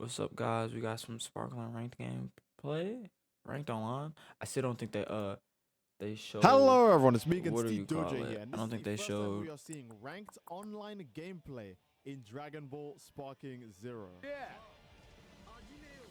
What's up, guys? We got some sparkling ranked gameplay, ranked online. I still don't think they showed. Hello everyone, it's me again, What do Steve you call Doge it? here, and I this don't is think the they first time showed. we are seeing ranked online gameplay in Dragon Ball Sparking Zero. Yeah.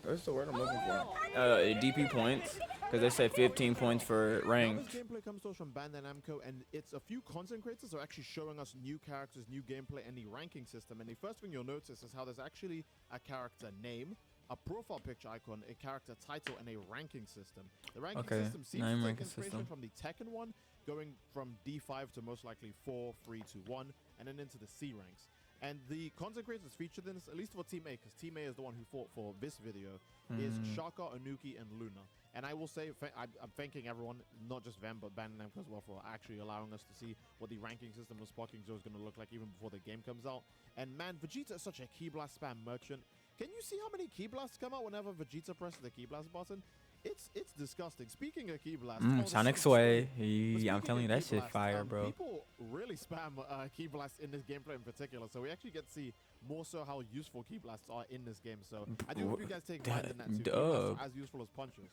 What's the word I'm looking for? DP points, because they said 15 points for ranked. This gameplay comes to us from Bandai Namco, and it's a few content creators are actually showing us new characters, new gameplay, and the ranking system. And the first thing you'll notice is how there's actually a character name, a profile picture icon, a character title, and a ranking system. The ranking system seems to take inspiration from the Tekken one, going from D5 to most likely 4, 3, 2, 1, and then into the C ranks. And the content creators featured in this, at least for Team A, because Team A is the one who fought for this video, is Shaka, Onuki, and Luna. And I will say, I'm thanking everyone, not just them, but Bandai Namco as well, for actually allowing us to see what the ranking system of Sparking Zero is going to look like even before the game comes out. And man, Vegeta is such a Key Blast spam merchant. Can you see how many Key Blasts come out whenever Vegeta presses the Key Blast button? It's disgusting. Speaking of Key Blast, Sonic Sway. I'm telling you, that shit fire, bro. People really spam Key Blast in this gameplay in particular, so we actually get to see more so how useful Key Blasts are in this game. So I do hope you guys take mind in that too. Key Blasts are as useful as punches.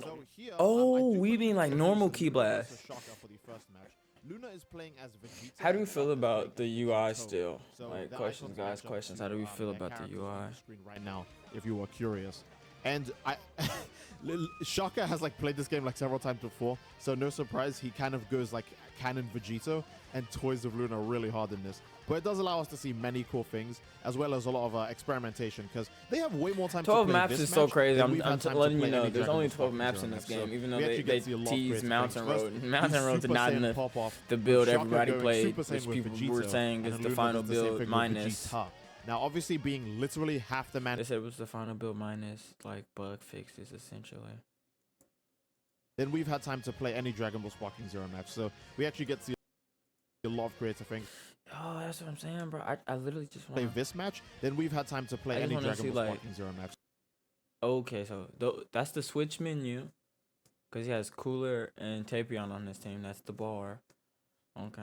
So here, we mean like normal Key Blast. For the first match. Luna is playing as Vegeta. How do you feel about the UI still? Like questions, guys, questions. How do we feel about the UI? Screen right now, if you were curious. And Shaka has like played this game like several times before, so no surprise he kind of goes like canon Vegito and toys of Luna really hard in this. But it does allow us to see many cool things, as well as a lot of experimentation, because they have way more time to play 12 maps is so crazy. I'm letting you know, there's only 12 maps in this so game, even though they tease Mountain Road. Mountain Road's Super not Saiyan enough pop-off the build with everybody Shaka played, going Super which Saiyan with people were Vegito, saying is and the Luna final does the same build thing with minus. Vegeta. Now, obviously, being literally half the man. They said it was the final build minus like bug fixes essentially. Then we've had time to play any Dragon Ball Sparking Zero match, so we actually get to see a lot of creative things. Oh, that's what I'm saying, bro. I literally just want to play this match. Then we've had time to play any Dragon Ball Sparking Zero match. Okay, so that's the switch menu, because he has Cooler and Tapion on his team. That's the bar. Okay.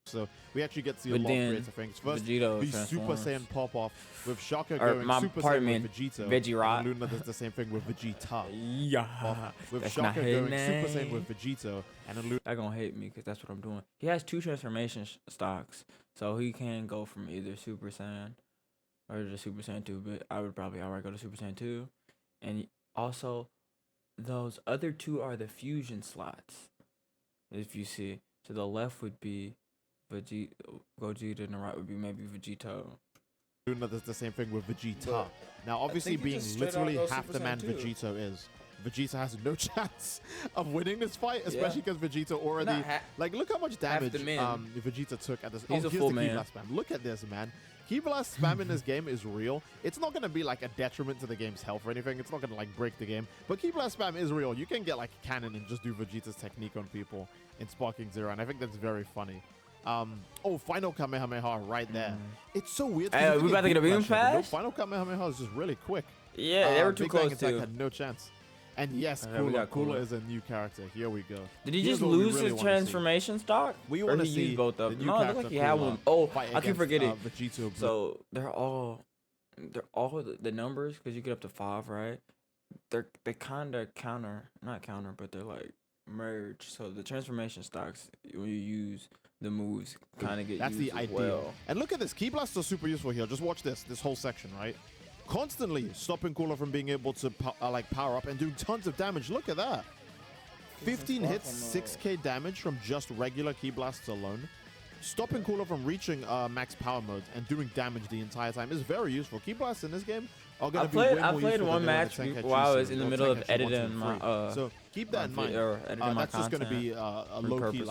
So we actually get to see a lot of creative things. First, Vegito the Super Saiyan pop-off with Shaka or going Super Saiyan with Vegito. Veggie Luna does the same thing with Vegeta. Yeah. With Shaka going Super Saiyan with Vegito. And then Luna... They're going to hate me because that's what I'm doing. He has 2 transformation stocks, so he can go from either Super Saiyan or the Super Saiyan 2, but I would probably outright go to Super Saiyan 2. And also, those other 2 are the fusion slots, if you see. To the left would be Gogeta, and the right would be maybe Vegito. Luna does the same thing with Vegeta. Now, obviously, being literally half the man Vegito is, Vegeta has no chance of winning this fight, especially because Vegeta already... Like, look how much damage Vegeta took at this... He's a full man. Spam. Look at this, man. Key Blast spam in this game is real. It's not going to be like a detriment to the game's health or anything. It's not going to like break the game. But Key Blast spam is real. You can get like cannon and just do Vegeta's technique on people in Sparking Zero, and I think that's very funny. Final Kamehameha right there. It's so weird. Hey, we about to get a beam fast? Final Kamehameha is just really quick. Yeah, they were too close to. Had no chance. And yes, Cooler is a new character. Here we go. Did he just lose his transformation stock? We want to see use both of them. No, it looks like he had one. Oh, I keep forgetting. So they're all the numbers, because you get up to 5, right? They kind of not counter, but they're like merge. So the transformation stocks, when you use the moves, kind of get that's used the idea. Well. And look at this. Key Blasts are super useful here. Just watch this whole section, right? Constantly stopping Cooler from being able to power up and doing tons of damage. Look at that. 15 hits, 6k damage from just regular Key Blasts alone. Stopping Cooler from reaching max power mode and doing damage the entire time is very useful. Key Blasts in this game are going to be way more useful. I played one match while I was in the middle of editing my so keep that in mind. That's just going to be a low-key,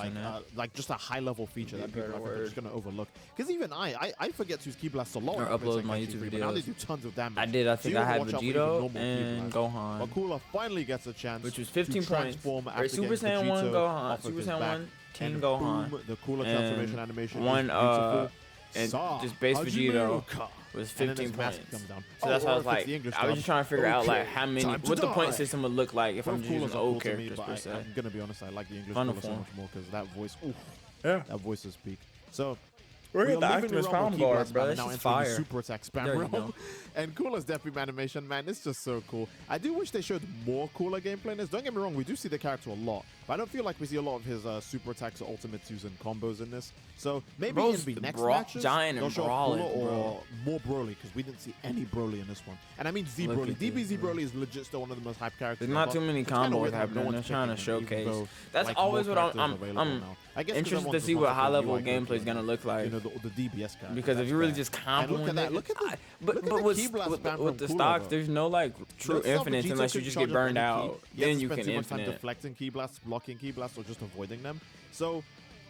like just a high-level feature that people are just going to overlook. Because even I forget to use Key Blasts a lot. Or upload my YouTube videos. Now they do tons of damage. I did. I think I had Vegito and Gohan. But Cooler finally gets a chance, which was 15 points. Super Saiyan 1 Gohan, Super Saiyan 1 Team Gohan, the Cooler transformation animation. One and just base Vegito was 15 points. So that's why I was like, I was just trying to figure out like how many, what the point system would look like if I'm just using old characters per se. I'm gonna be honest, I like the English Cooler so much more because that voice, that voice is peak. So Where We hit are the leaving Optimus the realm of Prime Ki guard, Blast bro. spam That's and now just entering the fire. super attack spam There you realm. go. And Cooler's Death Beam animation, man, it's just so cool. I do wish they showed more Cooler gameplay in this. Don't get me wrong, we do see the character a lot, but I don't feel like we see a lot of his super attacks or ultimates using combos in this. So maybe Bro's in the next bra- matches, giant and they'll show off brolic, Cooler bro. or more Broly, because we didn't see any Broly in this one. And I mean Z Look Broly. at this, DBZ bro. Broly is legit still one of the most hyped characters. There's not ever. too many It's kinda combos weird how no happening. one's They're trying to picking him, even showcase. though, That's like, always more what characters I'm available now. I guess 'cause interested to everyone's see just what not high level looking at gameplay is gonna look like. You know, the DBS character. Because if that's you really bad. just And look at that. compliment Look at the but look at but the with, Ki Blast with, spam with from the Cooler, stocks, though. there's no like true Notice how infinite Vegeta unless you couldn't just charge get up burned any out. Ki. He Then had to you spend can too much time infinite. deflecting Ki Blasts, blocking Ki Blasts, or just avoiding them. So,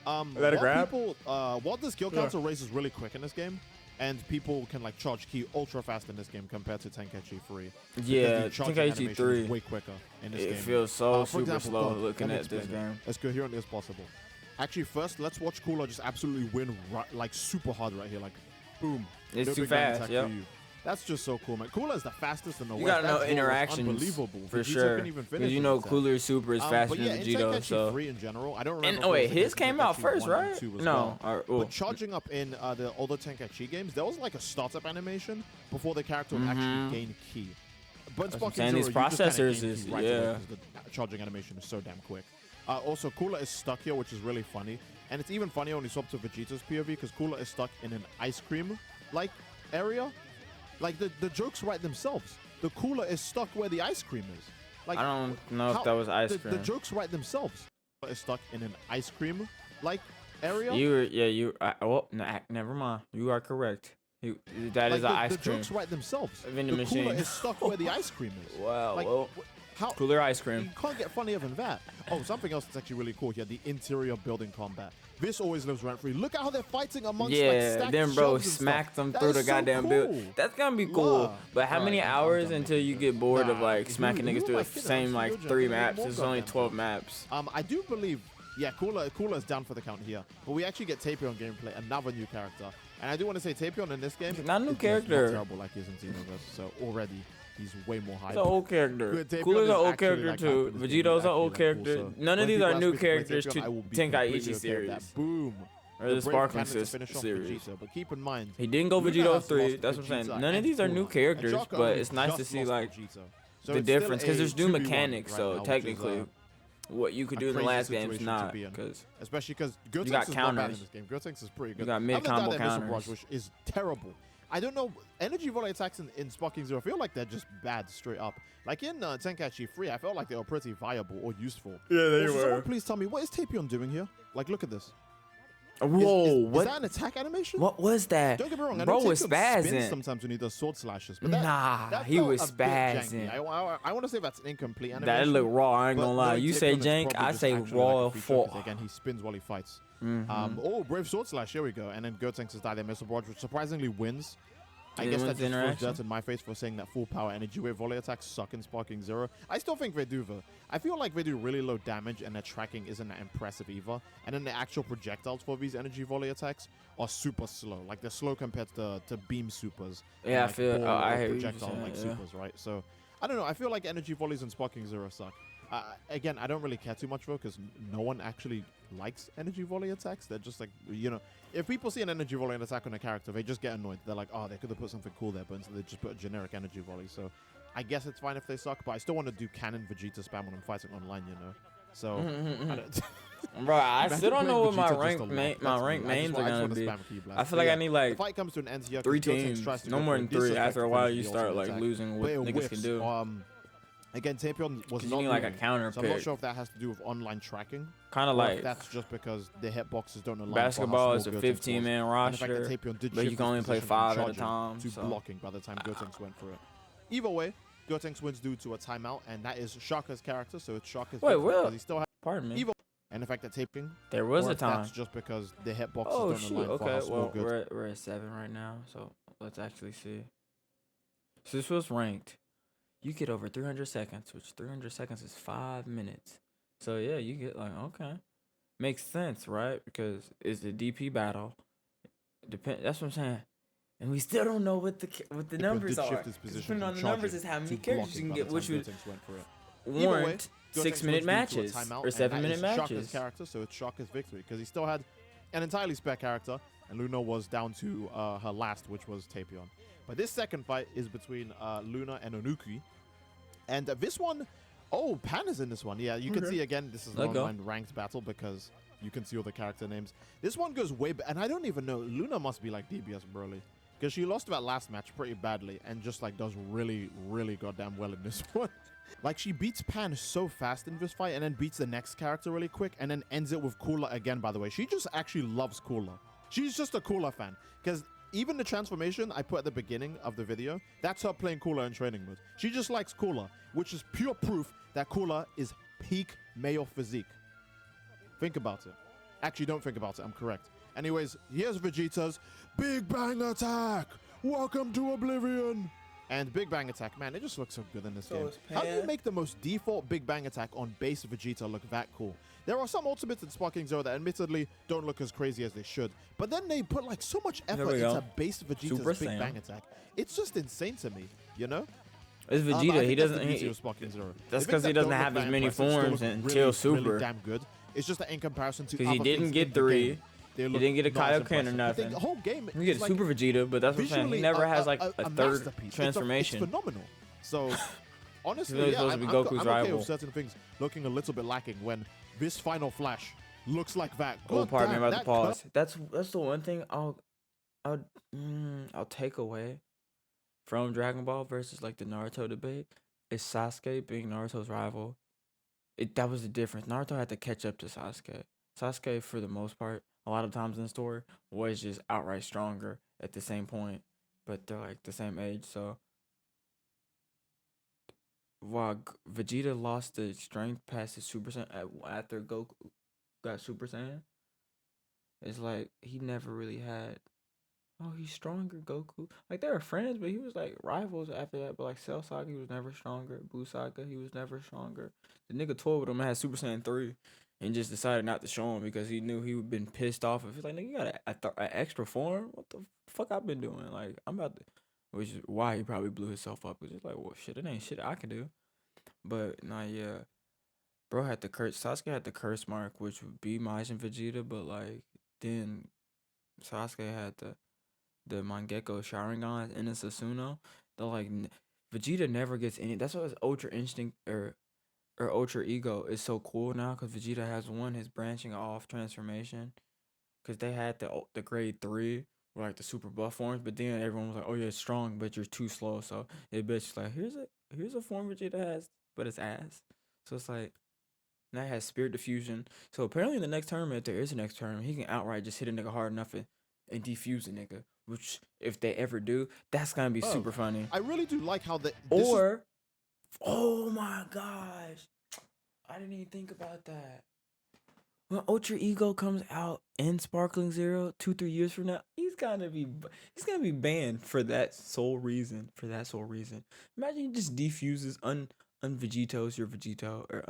Let it grab? what the skill counter raises really quick in this game, and people can like charge Ki ultra fast in this game compared to Tenkaichi 3. Yeah, Because the charging Tenkaichi animation is 3. way quicker in this It game. feels so For super example, slow God, looking let me at this explain it game. as coherently as possible. Actually, first, let's watch Cooler just absolutely win like super hard right here. Like, boom. It's No too big down fast, attack yep. for you. That's just so cool, man. Cooler is the fastest in the You West. gotta know That draw was interactions unbelievable. for Vegeta sure. couldn't even finish Because you with know his attack. Cooler Super is faster But yeah, than in Vegito, Tenkaichi so. 3 in general, I don't remember. And if oh it wait, was his in came out Tenkaichi first, 1 and right? 2 as No, well. or, But charging up in the older Tenkaichi games, there was like a startup animation before the character would actually gain Ki. But in That's what I'm Sparking saying, Zero, these you just kinda processors gain is- Ki right yeah. away 'cause the charging animation is so damn quick. Also, Cooler is stuck here, which is really funny. And it's even funnier when you swap to Vegeta's POV because Cooler is stuck in an ice cream-like area. Like, the jokes write themselves. The Cooler is stuck where the ice cream is. Like, I don't know how- if that was ice the cream. jokes write themselves. Cooler is stuck in an ice cream-like area. Never mind. You are correct. That is like, an ice the cream. jokes write themselves. Vending the Cooler machine. is stuck where the ice cream is. Wow. Like, Well, how? Cooler ice You cream. can't get funnier than that. Oh, something else that's actually really cool here, the interior building combat. This always lives rent free. Look at how they're fighting amongst like Yeah, stacked then bro shelves and stuff. smacked them That through is the so goddamn cool. build. That's gonna be cool. Yeah. But how many Alright, I'm hours done until making you jokes. get bored of Nah, like who- smacking who niggas am through I the kidding? same I'm like still 3 joking. maps? More There's only goddamn 12 jokes. maps. I do believe, yeah, Cooler is down for the count here. But we actually get Tapion gameplay, another new character. And I do want to say Tapion in this game Not a new is just character. not terrible like he is in Xenoverse. So already he's way more hype. He's an old character. Good, Tapion Cooler's is an old actually, character like, too. hype in this game. Vegito's He's an old actually, like, character. cool. So None of when these people are ask new me to play characters Tapion, to I will be Tenkaichi completely okay with series. that. Boom. Or the Brave Sparkling cannon to finish off series. Vegeta, but keep in mind, He didn't go Luna Vegito has 3. lost That's what I'm saying. Vegeta None of and these are Cooler. new And characters, Shocker but only it's nice to just see lost like Vegeta. So the it's still difference because a there's new 2v1 mechanics. right So now, which is, technically, what you could a do in the crazy last game's situation to not. be in. Because especially because got Gotenks is not bad in counters. this game. Gotenks is pretty good. You got Other than mid-combo that, Missile counters. Barrage, which is terrible. I don't know. Energy volley attacks in Sparking Zero feel like they're just bad straight up. Like in Tenkaichi 3, I felt like they were pretty viable or useful. yeah, they Also, someone please tell me, what is Tapion doing here? Like, look at this. Whoa, Is what? that an attack animation? What was that? Don't get me wrong, I Bro know was Tapion spins spazzing. sometimes when he does sword slashes, but that, Nah, that he felt was a bit janky. spazzing. I want to say that's an incomplete That animation. look raw. I ain't but gonna lie. knowing You say Tapion is jank, probably I just say actually raw. like a feature, 'cause For again, he spins while he fights. Mhm. Oh, Brave Sword Slash, here we go. And then Gotenks has died there, Missile Barrage, which surprisingly wins. I It guess that wins just throws interaction. dirt in my face for saying that full power energy wave volley attacks suck in Sparking Zero. I still think they do though. I feel like they do really low damage and their tracking isn't that impressive either. And then the actual projectiles for these energy volley attacks are super slow. Like they're slow compared to beam supers. and, Yeah, I like, feel. ball I or hear you projectile saying like that, yeah. supers, right? So I don't know. I feel like energy volleys in Sparking Zero suck. Again, I don't really care too much though because no one actually likes energy volley attacks. They're just like, you know, if people see an energy volley attack on a character, they just get annoyed. They're like, oh, they could have put something cool there, but instead they just put a generic energy volley. So I guess it's fine if they suck, but I still want to do cannon Vegeta spam when I'm fighting online, you know. So I don't Bro, I Imagine still don't know playing what my Vegeta just rank a lot. my That's rank me. I mains just are wanna gonna be. spam Ki Blast. I feel But like yeah, I need the like fight comes to an end here. 3 'cause Gotenks teams. tries to No go more for a than 3. After a disrespectful while, finish you the start ultimate like attack. losing what But it niggas whiffs. can do. Again, Tapion was Cause not you need like a moving, counter so I'm not pick. sure if that has to do with online tracking. Kind of Or if like that's just because the hitboxes don't align. basketball is for a how small Gotenks was. 15-man And the fact that roster, Tapion did but you shift can his only play position from 5 at a charging time. to So blocking by the time Gotenks went for it. Either way, Gotenks wins due to a timeout, and that is Shaka's character, so it's Shaka's Wait, victory what? because he still has pardon me. Evil. And the fact that Tapion, There was or a if time. that's just because the hitboxes Oh don't shoot. align for how Okay. small Well, Gotenks. we're at 7 right now, so let's actually see. So this was ranked. You get over 300 seconds, which 300 seconds is 5 minutes. So yeah, you get like okay, makes sense, right? Because it's the DP battle. That's what I'm saying. And we still don't know what the Tapion numbers did are. shift his 'Cause position depending on from the numbers charging is how many to characters you blocking can by get, the which time would Gotenks went for it. Either way, warrant Gotenks 6-minute wins due to a matches timeout, or and that 7-minute is Shaka's matches. character, so it's Shaka's victory because he still had an entirely spare character. and Luna was down to her last, which was Tapion. But this second fight is between Luna and Onuki. And this one, oh, Pan is in this one. Yeah, you can see again, this is an online ranked battle because you can see all the character names. This one goes way back, and I don't even know. Luna must be like DBS Broly because she lost that last match pretty badly and just like does really, really goddamn well in this one. Like she beats Pan so fast in this fight and then beats the next character really quick and then ends it with Cooler again, by the way. She just actually loves Cooler. She's just a Cooler fan because even the transformation I put at the beginning of the video, that's her playing Cooler in training mode. She just likes Cooler, which is pure proof that Cooler is peak male physique. Think about it. Actually, don't think about it. I'm correct. Anyways, here's Vegeta's Big Bang Attack. Welcome to Oblivion. And Big Bang Attack, man, it just looks so good in this game. How do you make the most default Big Bang Attack on base Vegeta look that cool? There are some ultimates in Sparking Zero that admittedly don't look as crazy as they should, but then they put like so much effort into base Vegeta's Big Bang Attack. It's just insane to me, you know? It's Vegeta. He doesn't. That's because he doesn't have as many forms until Super. Really damn good. It's just that in comparison to because he didn't get 3. He didn't get a Kaioken or nothing. The whole game. He gets like Super Vegeta, but that's what I'm saying. He never has like a third transformation. It's phenomenal. So honestly, yeah, I'm okay with certain things looking a little bit lacking when this final flash looks like that. Oh, pardon me about the pause. That's the one thing I'll take away from Dragon Ball versus like the Naruto debate is Sasuke being Naruto's rival. That was the difference. Naruto had to catch up to Sasuke. Sasuke, for the most part, a lot of times in the story, was just outright stronger at the same point, but they're like the same age. So while Vegeta lost the strength past his Super Saiyan after Goku got Super Saiyan, it's like he never really had. Oh, he's stronger, Goku. Like, they were friends, but he was, like, rivals after that. But, like, Cell Saga, he was never stronger. Buu Saga, he was never stronger. The nigga toyed with him and had Super Saiyan 3 and just decided not to show him because he knew he would been pissed off. If he's like, nigga, you got an extra form? What the fuck I've been doing? Like, I'm about to... Which is why he probably blew himself up. Because it's like, well, shit, it ain't shit I can do. But, nah, yeah. Bro had the curse... Sasuke had the curse mark, which would be Majin Vegeta. But, like, then Sasuke had the Mangekyo Sharingan and the Susanoo. They're like Vegeta never gets any. That's why his Ultra Instinct or Ultra Ego is so cool now because Vegeta has his branching off transformation. Because they had the grade 3 were like the super buff forms, but then everyone was like, oh yeah, it's strong, but you're too slow. So it bitch like here's a form Vegeta has, but it's ass. So it's like now it has Spirit Diffusion. So apparently in the next tournament, if there is a next tournament, he can outright just hit a nigga hard enough and defuse a nigga. Which, if they ever do, that's gonna be super funny. I really do like how oh my gosh, I didn't even think about that. When Ultra Ego comes out in Sparkling Zero 2-3 years from now, he's gonna be banned for that sole reason. Imagine he just defuses un-Vegito's your Vegito or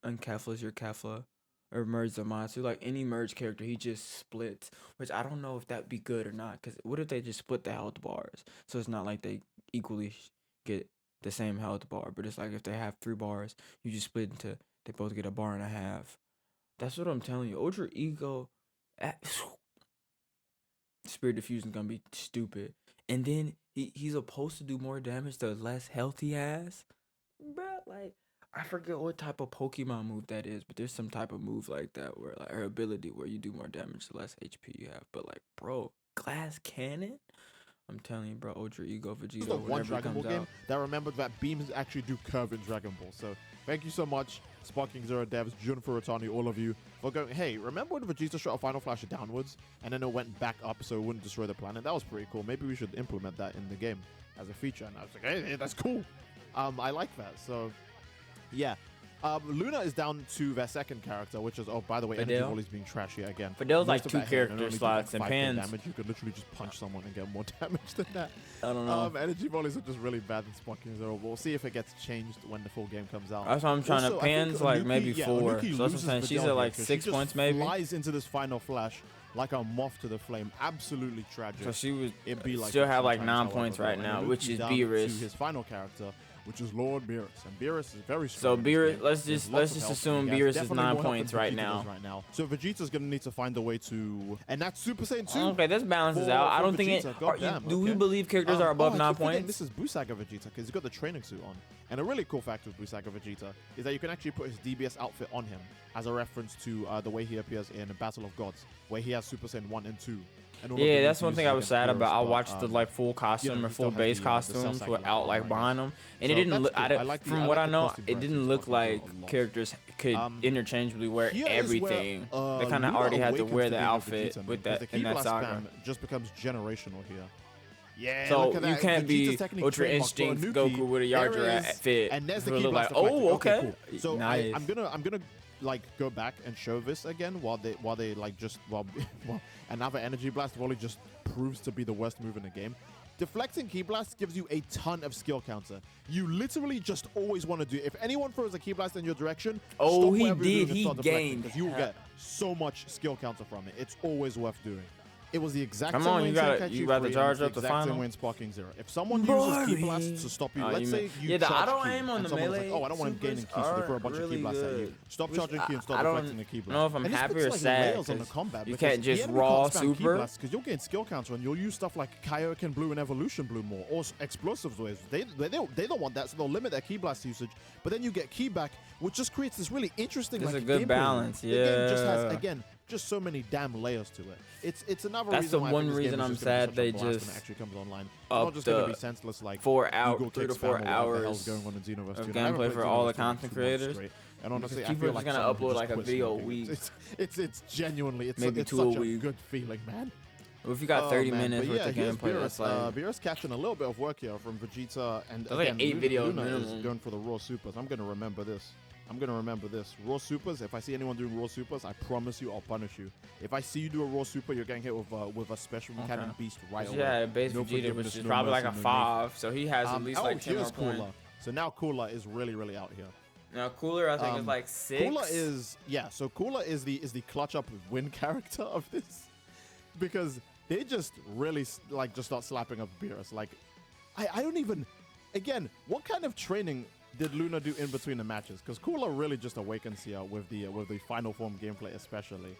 un-Kefla's your Kefla. Or merge Zamasu, like any merge character, he just splits. Which I don't know if that'd be good or not. Because what if they just split the health bars? So it's not like they equally get the same health bar. But it's like if they have 3 bars, you just split into, they both get a bar and a half. That's what I'm telling you. Ultra Ego, Spirit Diffusion gonna be stupid. And then he's supposed to do more damage the less health he has. Bruh, like. I forget what type of Pokemon move that is, but there's some type of move like that where like or ability where you do more damage the less HP you have. But like, bro, Glass Cannon? I'm telling you, bro, Ultra Ego Vegeta. This is the one Dragon Ball game that remembered that beams actually do curve in Dragon Ball. So thank you so much, Sparking Zero devs, Jun Furutani, all of you, for going, hey, remember when Vegeta shot a Final Flash downwards and then it went back up so it wouldn't destroy the planet? That was pretty cool. Maybe we should implement that in the game as a feature. And I was like, hey, that's cool. I like that. So yeah. Luna is down to their second character, which is, oh, by the way, Energy Volley's being trashy again. Fidel's like 2 character slots and Pan's. Damage. You could literally just punch someone and get more damage than that. I don't know. Energy Volleys are just really bad in Sparking Zero. We'll see if it gets changed when the full game comes out. That's what I'm trying to. Pan's like maybe 4. So that's what I'm saying. She's at like 6 points maybe. Flies into this final flash like a moth to the flame. Absolutely tragic. So she would be like still have like 9 points right now, which is B-Risk. His final character, which is Lord Beerus, and Beerus is very strong. So in this Beerus, game. let's There's just lots of health, assume and he has Beerus is definitely 9 more health points than right Vegeta now. does right now. So Vegeta's gonna need to find a way to, and that's Super Saiyan 2. Okay, this balances for- out. I for don't think it. Vegeta. Are you, Goddamn, do we okay. believe characters are above I 9 keep forgetting points? This is Busaga Vegeta because he's got the training suit on. And a really cool fact with Busaga Vegeta is that you can actually put his DBS outfit on him as a reference to the way he appears in Battle of Gods, where he has Super Saiyan 1 and 2. And all of Yeah, the that's moves one he thing I was uses sad against about. I Beerus, watched the but, like full costume or he still full has base the Cell costumes Cycle without like armor, I buying guess. them, and So it didn't that's look. cool. I like From I what like I the know, costume it variety. didn't These look costumes are like a lot. characters could interchangeably wear Here is where, everything. They kind of Luna already had to awakens wear to the being a outfit Vegeta, with because that the in Ki that Blast saga. spam just becomes generational here. Yeah, So look at you that. can't be Vegeta's technique Ultra trademark for Instinct Anuki. Goku with a There Yardra is- fit. And there's the So it Ki look Blast like, effect. oh, okay. Cool. So Nice. I'm gonna like go back and show this again while they like just well another Energy Blast volley just proves to be the worst move in the game. Deflecting Ki Blast gives you a ton of skill counter. You literally just always want to do. If anyone throws a Ki Blast in your direction, Oh, stop he whatever you're did. doing and He start deflecting, gained. because you will get so much skill counter from it. It's always worth doing. It was the exact Come same on, way you in gotta- Tenkaichi you got to 3, charge and up it's the exact same final. way in Sparking Zero. If someone uses Ki Blast Boring. to stop you, Oh, let's you say mean- you yeah, charge I don't Ki, aim on and the someone was melee like, oh, I don't want him gaining Ki, supers so they throw a are bunch of really Ki Blasts at you. good. Stop Which charging Ki and start I don't deflecting the Ki Blast. know if I'm And this happy puts, or like, sad, layers on the 'cause combat you because can't just the enemy raw can't spam Ki super. Blasts because you'll gain skill counter and you'll use stuff like Kaioken Blue and Evolution Blue more, or Explosives waves. They don't want that, so they'll limit their Ki Blast usage. But then you get Ki back, which just creates this really interesting It's like a good gameplay. balance, The game just has yeah. again just so many damn layers to it. It's another That's reason the why I one think this game reason is I'm just gonna be sad such a they blast when just it actually comes online. It's upped not just gonna be the senseless like 4 hour, Eagle 3 to kick 4 spam or whatever the hell's hours going on in Xenoverse of 2. And I haven't gameplay played for all Xenoverse the 2 in, like, content 2 months creators. straight. And honestly, Because I people feel are like just gonna someone who upload just like a quit video a smoking. week. It's genuinely Maybe it's 2 a such a week. good feeling, man. If you got Oh, 30 man. minutes But worth yeah, of here's gameplay, Beerus, that's like Beerus catching a little bit of work here from Vegeta, and That's like again, 8 videos Luna is minimum. going for the raw supers. I'm gonna remember this. Raw supers. If I see anyone doing raw supers, I promise you, I'll punish you. If I see you do a raw super, you're getting hit with a special cannon beast right away. yeah, base No Vegeta, forgiveness, which is no probably like mercy, a no 5, so he has at least like 10 more here's points. Cooler. So now Cooler is really out here. Now Cooler, I think is like 6. Cooler is So Cooler is the clutch up win character of this, because they just really like just start slapping up Beerus. Like I don't even. Again, what kind of training did Luna do in between the matches? Because Cooler really just awakens here with the Final Form gameplay, especially.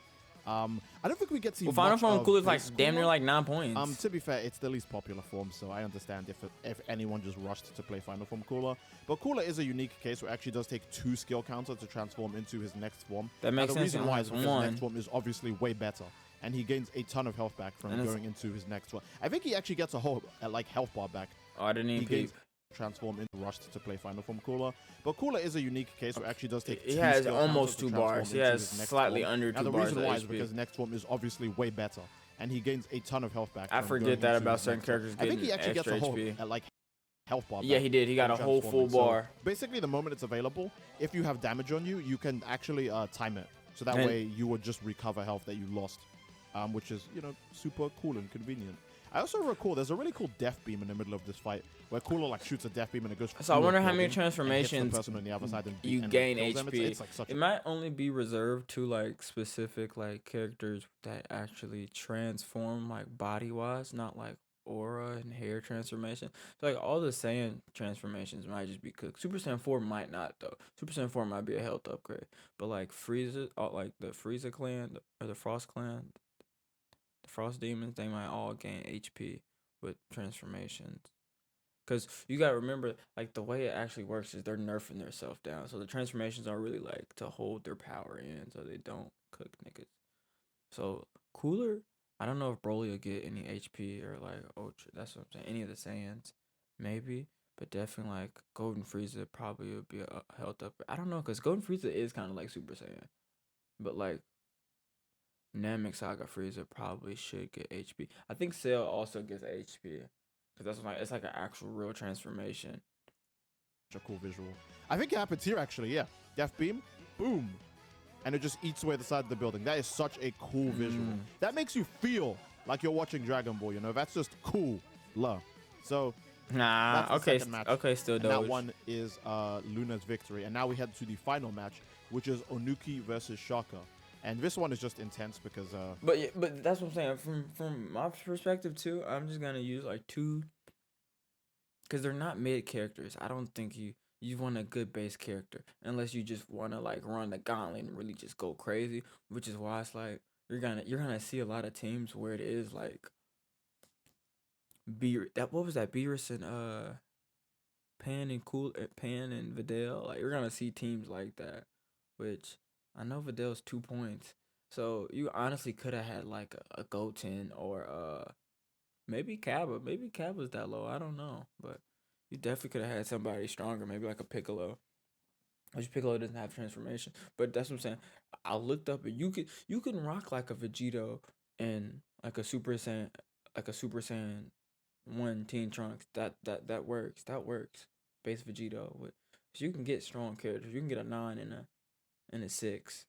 I don't think we get to see Well, Final much Form of Cooler's like base damn near Cooler. like 9 points. To be fair, it's the least popular form, so I understand if anyone just rushed to play Final Form Cooler. But Cooler is a unique case where it actually does take 2 skill counter to transform into his next form. That makes The sense. reason He why only is has because his one. next form is obviously way better, and he gains a ton of health back from And it's- going into his next one. I think he actually gets a whole like health bar back. Oh, I didn't He even gains peep. transform into rushed to play Final Form Cooler. But Cooler is a unique case where it actually does take He 2 has skill almost counters to 2 transform bars. He into has his next slightly form. under Now, 2 the bars reason of why is HP. because next form is obviously way better, and he gains a ton of health back. I from forget going that into about his certain next form. characters I think getting he actually gets extra a whole HP. like health bar. Yeah, back he did. He got a from whole full transforming. So bar. basically, the moment it's available, if you have damage on you, you can actually time it. So that And- way you would just recover health that you lost, which is, super cool and convenient. I also recall there's a really cool death beam in the middle of this fight where Cooler like shoots a death beam and it goes. So I through a wonder how many building and hits the transformations person on the other side and you and gain kills them. HP. It's like such It might only be reserved to like specific like characters that actually transform like body wise, not like aura and hair transformation. So like all the Saiyan transformations might just be cooked. Super Saiyan 4 might not though. Super Saiyan 4 might be a health upgrade. But like Frieza, like the Frieza clan or the Frost clan, the Frost demons, they might all gain HP with transformations. Because you gotta remember, like, the way it actually works is they're nerfing themselves down. So the transformations are really, like, to hold their power in so they don't cook niggas. So, Cooler, I don't know if Broly will get any HP or, like, Ultra. That's what I'm saying. Any of the Saiyans, maybe. But definitely, like, Golden Frieza probably would be a health up. I don't know, because Golden Frieza is kind of like Super Saiyan. But, like, Namek Saga Frieza probably should get HP. I think Cell also gets HP. Because that's like, it's like an actual real transformation. a cool visual. I think it happens here actually. Yeah, death beam, boom, and it just eats away the side of the building. That is such a cool visual. That makes you feel like you're watching Dragon Ball. That's just cool. Love. So Nah, that's the okay, second match. okay, still and Doge. that one is Luna's victory. And now we head to the final match, which is Onuki versus Shaka. And this one is just intense because But that's what I'm saying. From my perspective too, I'm just gonna use like two because they're not mid characters. I don't think you want a good base character unless you just want to like run the gauntlet and really just go crazy, which is why it's like you're gonna see a lot of teams where it is like what was that Beerus and Pan and Vidal. Like you're gonna see teams like that, which I know Vidal's 2 points. So you honestly could have had like a Goten or maybe Kaba. Maybe Kaba's that low. I don't know, but you definitely could have had somebody stronger. Maybe like a Piccolo. Which Piccolo doesn't have transformation, but that's what I'm saying. I looked up and you can rock like a Vegito and like a Super Saiyan 1 Teen Trunks. That works. That works. Base Vegito with so you can get strong characters. You can get a 9 and a 6.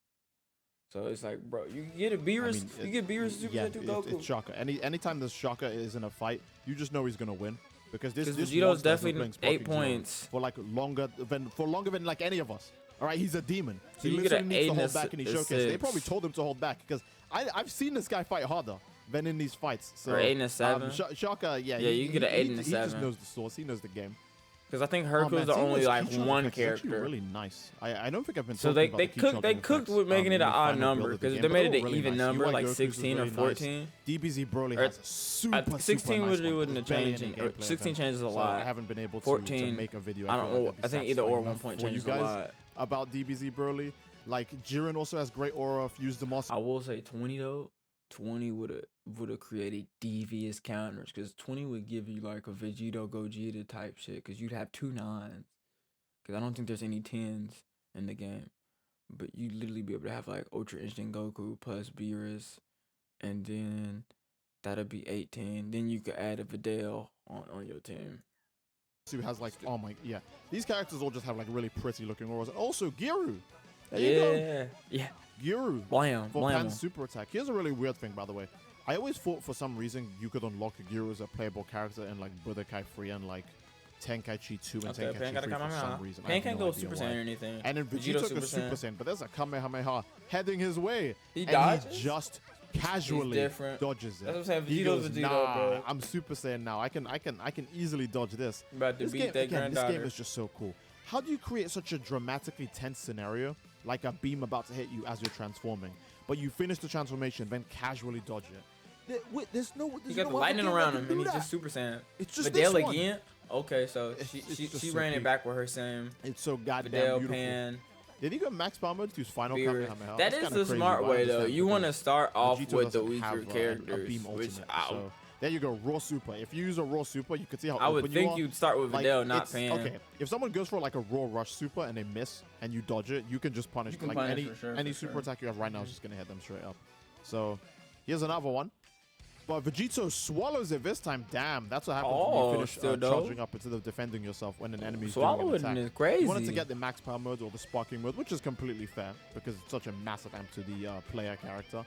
So it's like, bro, you get a Beerus, you get Beerus Super Saiyan 2 Goku. It's Shaka. Anytime this Shaka is in a fight, you just know he's gonna win because this Vegito's definitely 8 points for like longer than like any of us. All right, he's a demon. So he you get literally an needs 8 to and hold a back, and he s- a showcased. They 6. probably told him to hold back because I've seen this guy fight harder than in these fights. So or 8 and a 7. Shaka, yeah, Yeah, you get an 8 and a He just 7. knows the source. He knows the game. Because I think Oh, Hercule's man, the seeing only those like Keytron one effects is actually character. really nice. I don't think I've been. So talking they about the Keytron cooked effects, with making it in an the odd final number build of the because game, they but made it were an really even nice. number UI like Goku's 16 or really nice. 14. DBZ Broly Or has a super 16 nice really one. wouldn't have There's barely changed. any Or gameplay 16 of them. changes a So lot. I haven't been able to 14, make a video. I don't know. think I think that's either or satisfying 1 enough point for you changes a guys lot. about DBZ Broly. Like Jiren also has great aura. Fuse the Moss. I will say 20 though. 20 would have created devious counters because 20 would give you like a Vegito Gogeta type shit because you'd have 2 9s. Because I don't think there's any 10s in the game. But you literally be able to have like Ultra Instinct Goku plus Beerus. And then that'd be 18. Then you could add a Vidal on your team. Who has like yeah. These characters all just have like really pretty looking auras. And also Giru. There yeah. you go. Yeah. Giru. Blam. For Blam. Pan's super attack. Here's a really weird thing, by the way. I always thought for some reason you could unlock Giru as a playable character in like Budokai 3 and like Tenkaichi 2 and Okay, Pan Tenkaichi gotta 3 for Kamehameha. some reason. I Pan have can't no go idea Super why. Saiyan or anything. And then Vegito goes Super Saiyan, but there's a Kamehameha heading his way. He and dodges? he just casually different. dodges it. That's what I'm saying. He Vegito's goes, Vegito, nah, bro. I'm Super Saiyan now. I can easily dodge this. About to This beat game, that again, this granddaughter. game is just so cool. How do you create such a dramatically tense scenario, like a beam about to hit you as you're transforming, but you finish the transformation, then casually dodge it? There's no. He got the lightning around him, and he's just Super Saiyan. It's just Vidal this one. again. Okay, so It's just she so ran it peak. back with her same It's so goddamn Vidal beautiful. Pan. Did he go max power mode to use final Beerus. Kamehameha? That That's is kinda the crazy, smart but I way though. understand You want to because start off Vegito with the doesn't weaker have, a characters, beam which ultimate, I, so there you go, raw super. If you use a raw super, you can see how I would open you think are. you'd start with Like, Vidal, not it's- Pan. Okay, if someone goes for like a raw rush super and they miss and you dodge it, you can just punish. You can like punish any for sure, any for super sure. attack you have right now is just gonna hit them straight up. So here's another one. But Vegito swallows it this time. Damn, that's what happens when Oh, you finish still dope. charging up instead of defending yourself when an enemy is doing an Swallowing attack. is crazy. You wanted to get the max power mode or the sparking mode, which is completely fair because it's such a massive amp to the player character.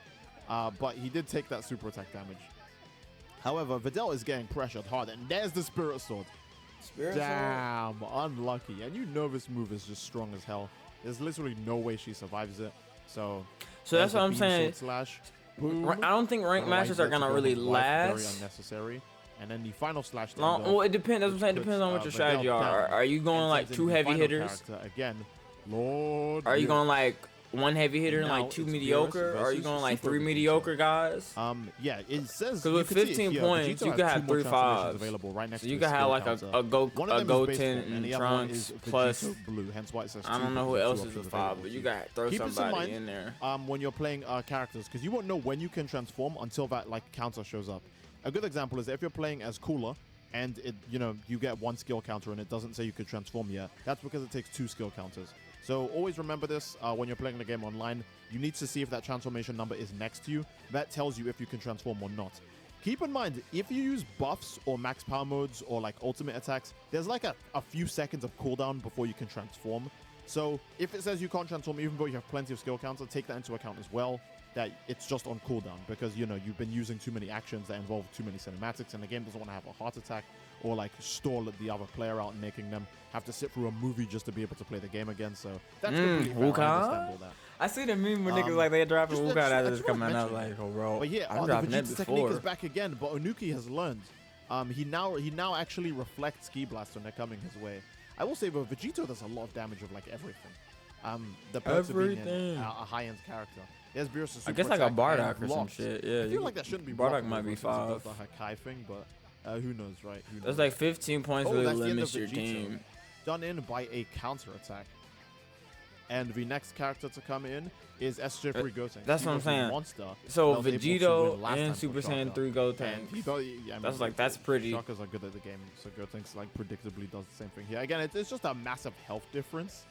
But he did take that super attack damage. However, Vidal is getting pressured hard, and there's the Spirit Sword. Spirit Sword? Damn, unlucky. And you know this move is just strong as hell. There's literally no way she survives it. So So that's there's what the I'm beam saying. sword slash. Boom. I don't think ranked Otherwise, matches are that's gonna a really golden life, Very last. unnecessary. And then the final slash. Long, well, it depends. That's what I'm saying. It depends on what your strategy are. Are you going like 2 heavy hitters? Again, Lord. Are you Beerus. going like 1 heavy hitter and Now like 2 it's Beerus mediocre? Or are you versus going like Super 3 Vegito. mediocre guys? Yeah, it says. 'Cause you with can see it 15 here, points, Vegito you has could have two more 3 transformations fives. available right next So to you his could have skill like counter. a One of them is Goten base form, and and the other one Trunks is plus. Vegito Blue, hence why it says I don't two, know who because else two is a options 5, available but to you got to throw Keep this in somebody mind, in there. when you're playing characters, because you won't know when you can transform until that like counter shows up. A good example is if you're playing as Cooler and you get 1 skill counter and it doesn't say you could transform yet. That's because it takes 2 skill counters. So always remember this when you're playing the game online. You need to see if that transformation number is next to you. That tells you if you can transform or not. Keep in mind, if you use buffs or max power modes or like ultimate attacks, there's like a few seconds of cooldown before you can transform. So if it says you can't transform even though you have plenty of skill counter, take that into account as well. That it's just on cooldown because you've been using too many actions that involve too many cinematics, and the game doesn't want to have a heart attack or like stall the other player out and making them have to sit through a movie just to be able to play the game again. So that's completely fair. I understand all that. I see the meme where niggas Um, like they dropping just Wukan I after just this coming wanna out. mention Like, oh, bro. But yeah, I'm the dropping that Vegeta technique before. is back again, but Onuki has learned. He now actually reflects Ki Blast when they're coming his way. I will say, though, Vegito does a lot of damage with like everything. The perks of being a high-end character. Yes, Beerus is I guess super like a attack Bardock and or some blocked. shit. Yeah, I feel like that shouldn't be Bardock blocked might be since it does 5. the Hakai thing, but who knows, right? Who knows? That's like 15 points Oh, really that's the end limits of your Vegito. team. Done in by a counter attack. And the next character to come in is SJ3 Gotenks. That's He what I'm was a saying. Monster So that was able to Vegito win last time and for Super Saiyan Shaka. 3 And Gotenks. he does, yeah, I mean, That's pretty. Shaka's are good at the game, so Gotenks like predictably does the same thing here. Again, it's just a massive health difference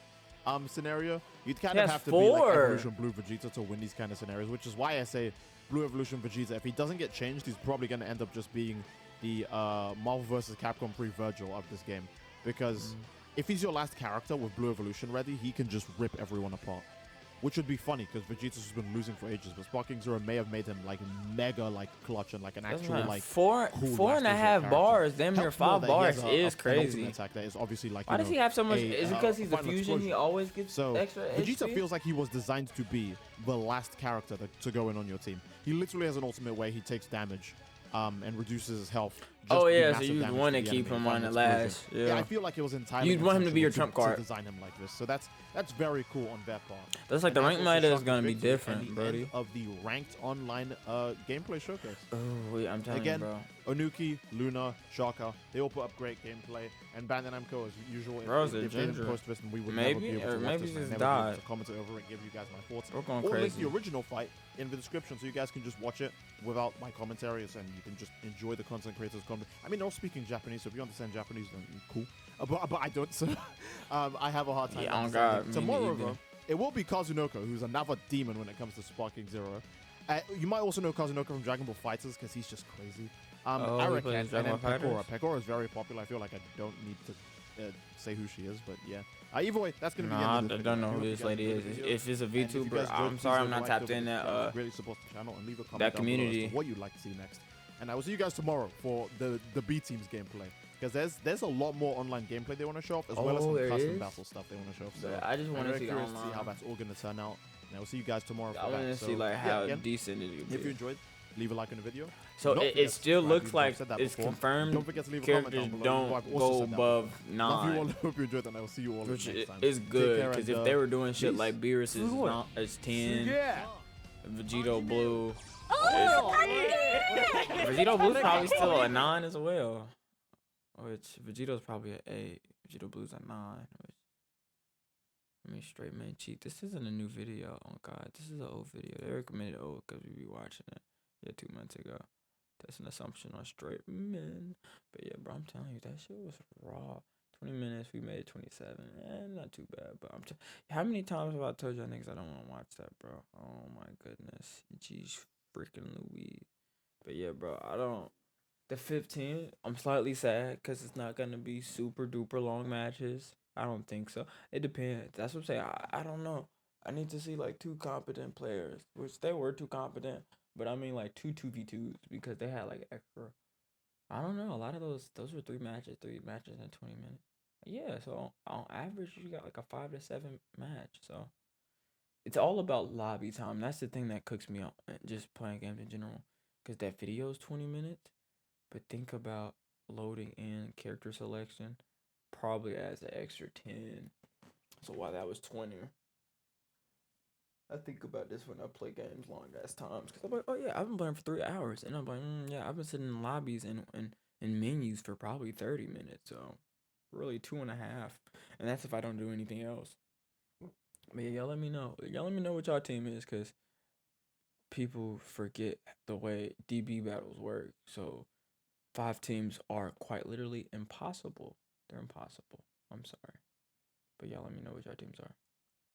scenario. You'd kind of have to be like Evolution Blue Vegeta to win these kind of scenarios, which is why I say Blue Evolution Vegeta. If he doesn't get changed, he's probably going to end up just being the Marvel vs. Capcom 3 Virgil of this game, because if he's your last character with Blue Evolution ready, he can just rip everyone apart. Which would be funny because Vegeta's just been losing for ages, but Sparking Zero may have made him like mega like clutch and like an actual like four and a half bars, damn near 5 bars is crazy. Attack that is obviously like. Why does he have so much? Is it because he's a fusion? Explosion. He always gets so extra Vegeta HP? feels like he was designed to be the last character to go in on your team. He literally has an ultimate where he takes damage, and reduces his health. Oh yeah, so you'd want to keep him on the last. Yeah, I feel like it was entirely. You'd want him to be your trump card. To design him like this, so that's very cool on their part. That's like the ranked meta is gonna be different, Brody. Of the ranked online gameplay showcase. Oh wait, I'm telling you, bro. Onuki, Luna, Shaka, they all put up great gameplay, and Bandai Namco as usual. Bro's a if they didn't ginger. post this, then we would Maybe, never be able or to maybe watch this, just and never be able died. to comment over it, give you guys my thoughts. We're going or link crazy. the original fight in the description, so you guys can just watch it without my commentaries, and you can just enjoy the content creators' comment. I mean, they're all speaking Japanese, so if you understand Japanese, then cool. But I don't, so I have a hard time. Yeah, oh God. Tomorrow, though, it will be Kazunoko, who's another demon when it comes to Sparking Zero. You might also know Kazunoko from Dragon Ball FighterZ because he's just crazy. Arak and then Pekora. Pekora is very popular. I feel like I don't need to say who she is, but yeah. Either way, that's going to be the end of I don't know who this lady is. If it's a VTuber, I'm sorry I'm not tapped in that really support the channel and leave a comment that down below community. as to what you'd like to see next. And I will see you guys tomorrow for the B team's gameplay. Because there's a lot more online gameplay they want to show off, as well as some custom battle stuff they want to show off. So I just want to see to see how that's all going to turn out. And I will see you guys tomorrow. I want to see like how decent it is. If you enjoyed, leave a like on the video. So it still looks like it's before. confirmed. Don't forget to leave a Characters comment down below. don't go above 9. Love you all. Hope you enjoyed, and I will see you all Which next time. is good, because if they were doing shit like Beerus is 10, yeah. Vegito Blue. Vegito Blue's probably still a 9 as well. Which Vegito's probably an 8. Vegito Blue's a 9. Which, I mean, straight man cheat. This isn't a new video. Oh God, this is an old video. They recommended old because we be watching it. Yeah, 2 months ago. That's an assumption on straight men. But yeah, bro, I'm telling you, that shit was raw. 20 minutes, we made 27. Not too bad, but how many times have I told y'all niggas I don't want to watch that, bro? Oh my goodness. Jeez freaking Louise. But yeah, bro, the 15, I'm slightly sad because it's not going to be super duper long matches. I don't think so. It depends. That's what I'm saying. I don't know. I need to see like 2 competent players, which they were 2 competent, but I mean like 2 2v2s because they had like extra. I don't know. A lot of those were 3 matches in 20 minutes. Yeah, so on average you got like a 5 to 7 match. So it's all about lobby time. That's the thing that cooks me up just playing games in general, because that video is 20 minutes, but think about loading in character selection probably adds an extra 10. So while that was 20, I think about this when I play games long ass times, because I'm like, oh yeah, I've been playing for 3 hours, and I'm like, yeah, I've been sitting in lobbies and menus for probably 30 minutes, so really 2.5, and that's if I don't do anything else. But yeah, y'all let me know. Y'all let me know what y'all team is, because people forget the way DB battles work. So 5 teams are quite literally impossible. They're impossible. I'm sorry. But y'all let me know what y'all teams are.